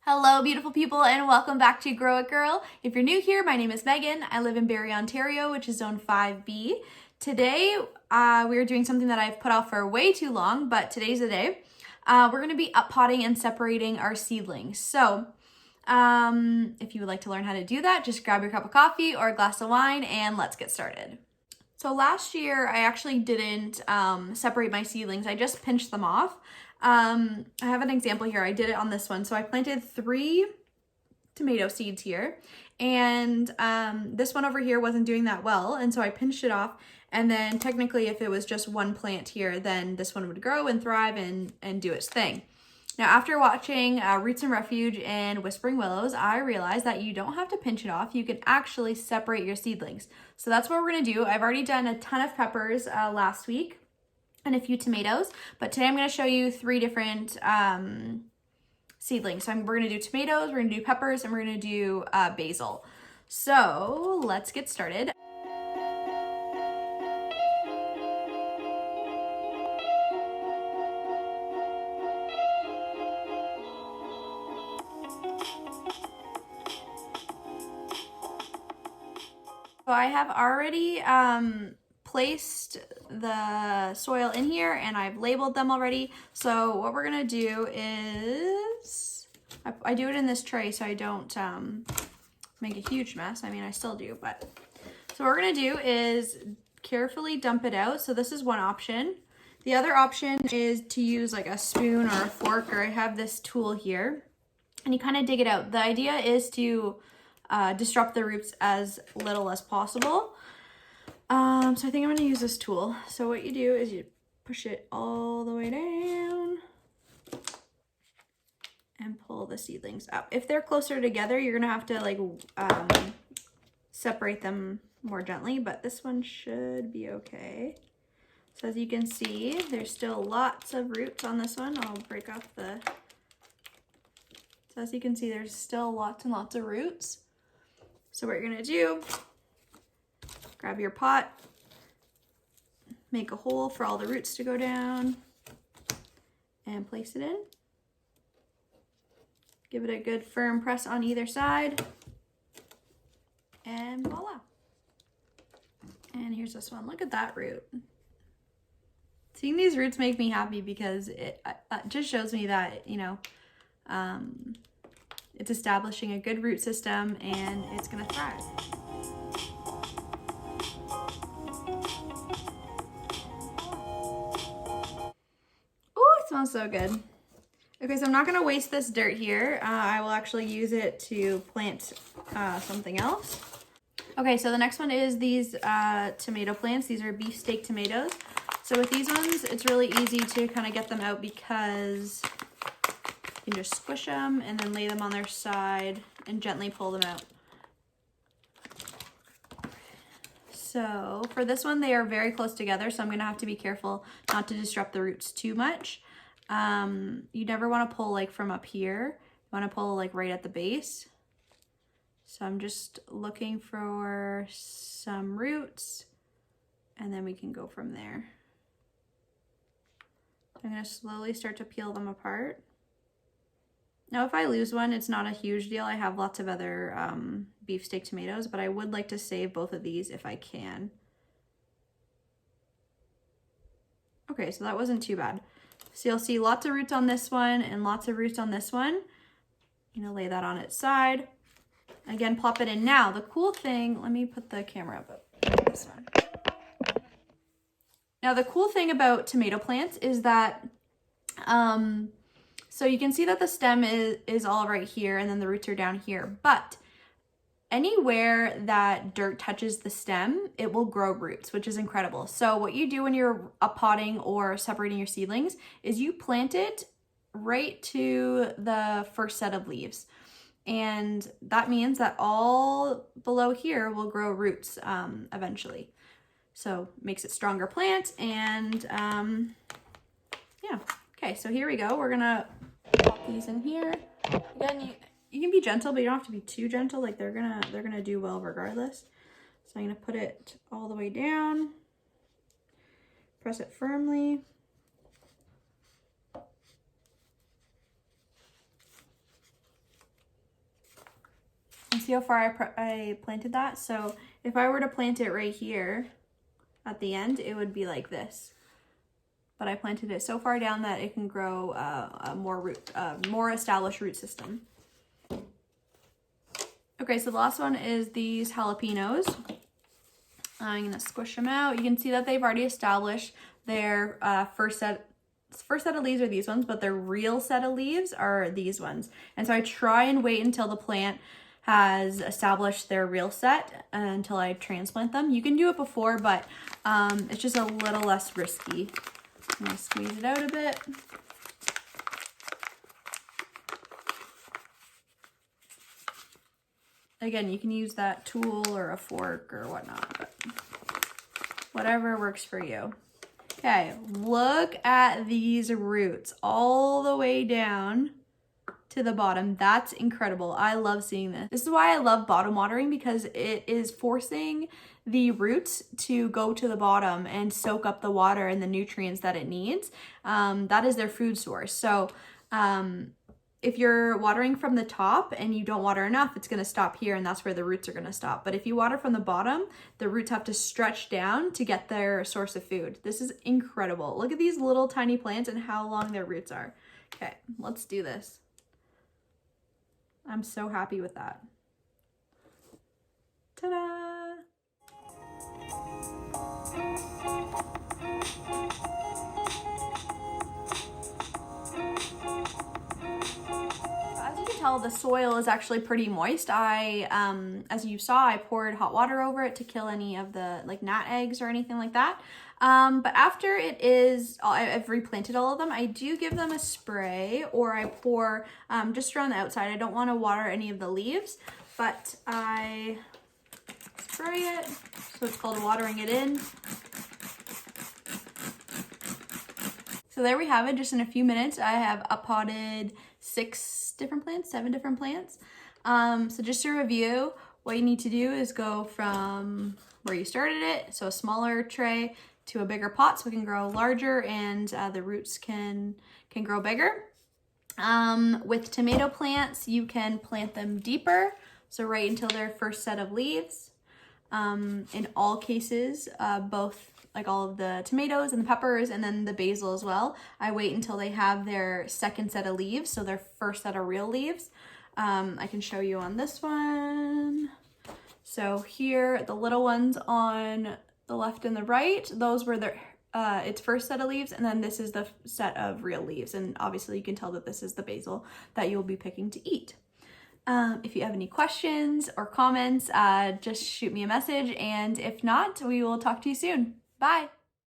Hello, beautiful people, and welcome back to Grow It Girl. If you're new here, my name is Megan. I live in Barrie, Ontario, which is Zone 5B. Today, we are doing something that I've put off for way too long, but today's the day. We're going to be up potting and separating our seedlings. So, if you would like to learn how to do that, just grab your cup of coffee or a glass of wine and let's get started. So last year, I actually didn't separate my seedlings. I just pinched them off. I have an example here. I did it on this one. So I planted 3 tomato seeds here, and this one over here wasn't doing that well, and so I pinched it off. And then technically, if it was just one plant here, then this one would grow and thrive and do its thing. Now, after watching Roots and Refuge and Whispering Willows, I realized that you don't have to pinch it off. You can actually separate your seedlings. So that's what we're gonna do. I've already done a ton of peppers last week and a few tomatoes, but today I'm gonna show you 3 different seedlings. So we're gonna do tomatoes, we're gonna do peppers, and we're gonna do basil. So let's get started. So I have already placed the soil in here and I've labeled them already. So what we're gonna do is, I do it in this tray so I don't make a huge mess. I mean, I still do, but. So what we're gonna do is carefully dump it out. So this is one option. The other option is to use like a spoon or a fork, or I have this tool here, and you kind of dig it out. The idea is to disrupt the roots as little as possible. So I think I'm gonna use this tool. So what you do is you push it all the way down and pull the seedlings up. If they're closer together, you're gonna have to like separate them more gently, but this one should be okay. So as you can see, there's still lots of roots on this one. I'll break off the, so as you can see, there's still lots and lots of roots. So what you're gonna do, grab your pot, make a hole for all the roots to go down, and place it in. Give it a good firm press on either side, and voila. And here's this one. Look at that root. Seeing these roots make me happy because it just shows me that, you know, it's establishing a good root system and it's gonna thrive. Oh, it smells so good. Okay, so I'm not gonna waste this dirt here. I will actually use it to plant something else. Okay, so the next one is these tomato plants. These are beefsteak tomatoes. So with these ones, it's really easy to kind of get them out because you can just squish them and then lay them on their side and gently pull them out. So for this one, they are very close together, so I'm gonna have to be careful not to disrupt the roots too much. You never wanna pull like from up here. You wanna pull like right at the base. So I'm just looking for some roots and then we can go from there. I'm gonna slowly start to peel them apart. Now, if I lose one, it's not a huge deal. I have lots of other beefsteak tomatoes, but I would like to save both of these if I can. Okay, so that wasn't too bad. So you'll see lots of roots on this one and lots of roots on this one. I'm gonna lay that on its side. Again, plop it in. Now, the cool thing, let me put the camera up this one. Now, the cool thing about tomato plants is that, so you can see that the stem is all right here and then the roots are down here, but anywhere that dirt touches the stem, it will grow roots, which is incredible. So what you do when you're potting or separating your seedlings is you plant it right to the first set of leaves. And that means that all below here will grow roots eventually. So makes it stronger plant and yeah. Okay, so here we go. We're gonna pop these in here. Again, you can be gentle, but you don't have to be too gentle. Like they're gonna do well regardless. So I'm gonna put it all the way down, press it firmly. see how far I planted that? So if I were to plant it right here at the end, it would be like this. But I planted it so far down that it can grow a more established root system. Okay, so the last one is these jalapenos. I'm gonna squish them out. You can see that they've already established their first set of leaves are these ones, but their real set of leaves are these ones. And so I try and wait until the plant has established their real set until I transplant them. You can do it before, but it's just a little less risky. I'm gonna squeeze it out a bit. Again, you can use that tool or a fork or whatnot, but whatever works for you. Okay, look at these roots all the way down to the bottom. That's incredible. I love seeing this. This is why I love bottom watering, because it is forcing the roots to go to the bottom and soak up the water and the nutrients that it needs. That is their food source. So if you're watering from the top and you don't water enough, it's gonna stop here, and that's where the roots are gonna stop. But if you water from the bottom, the roots have to stretch down to get their source of food. This is incredible. Look at these little tiny plants and how long their roots are. Okay, let's do this. I'm so happy with that. Ta-da! Tell the soil is actually pretty moist. As you saw, I poured hot water over it to kill any of the like gnat eggs or anything like that. But after I've replanted all of them, I do give them a spray, or I pour just around the outside. I don't want to water any of the leaves, but I spray it. So it's called watering it in. So there we have it. Just in a few minutes, I have uppotted 7 different plants. So just to review, what you need to do is go from where you started it, so a smaller tray, to a bigger pot so it can grow larger and the roots can grow bigger. With tomato plants, you can plant them deeper, so right until their first set of leaves. In all cases, both like all of the tomatoes and the peppers and then the basil as well, I wait until they have their second set of leaves, so their first set of real leaves. I can show you on this one. So here, the little ones on the left and the right, those were their its first set of leaves, and then this is the set of real leaves, and obviously you can tell that this is the basil that you'll be picking to eat. If you have any questions or comments, just shoot me a message, and if not, we will talk to you soon. Bye!